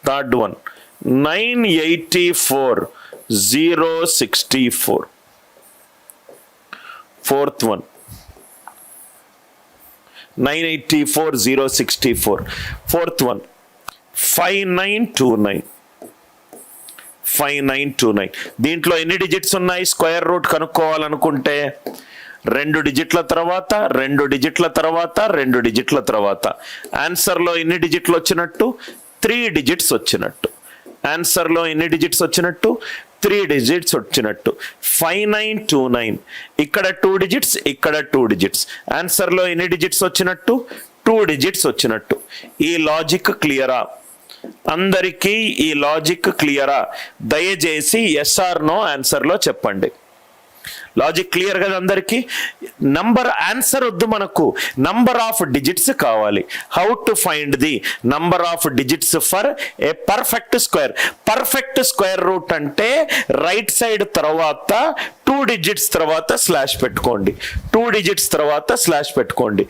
Third one 984,064. Fourth one 984,064. Fourth one 5929. దీంట్లో ఎన్ని digits ఉన్నాయి? స్క్వేర్ రూట్ కనుక్కోవాలనుకుంటే 2 డిజిట్ల తర్వాత 2 డిజిట్ల తర్వాత 2 డిజిట్ల తర్వాత ఆన్సర్లో ఎన్ని డిజిట్లు వచ్చినట్టు? 3 డిజిట్స్ వచ్చినట్టు. ఆన్సర్లో ఎన్ని డిజిట్స్ వచ్చినట్టు? 3 డిజిట్స్ వచ్చినట్టు. 5929. ఇక్కడ 2 డిజిట్స్, ఇక్కడ 2 డిజిట్స్. ఆన్సర్లో ఎన్ని డిజిట్స్ వచ్చినట్టు? 2 డిజిట్స్ వచ్చినట్టు. ఈ లాజిక్ క్లియరా అందరికీ? ఈ లాజిక్ క్లియరా? దయచేసి ఎస్ ఆర్ నో ఆన్సర్లో చెప్పండి. లాజిక్ క్లియర్ కదా అందరికీ? నంబర్ ఆన్సర్ వద్దు, మనకు నంబర్ ఆఫ్ డిజిట్స్ కావాలి. How to find the number of digits for a perfect square? Perfect square root అంటే రైట్ సైడ్ తర్వాత 2 డిజిట్స్ తర్వాత స్లాష్ పెట్టుకోండి, 2 డిజిట్స్ తర్వాత స్లాష్ పెట్టుకోండి.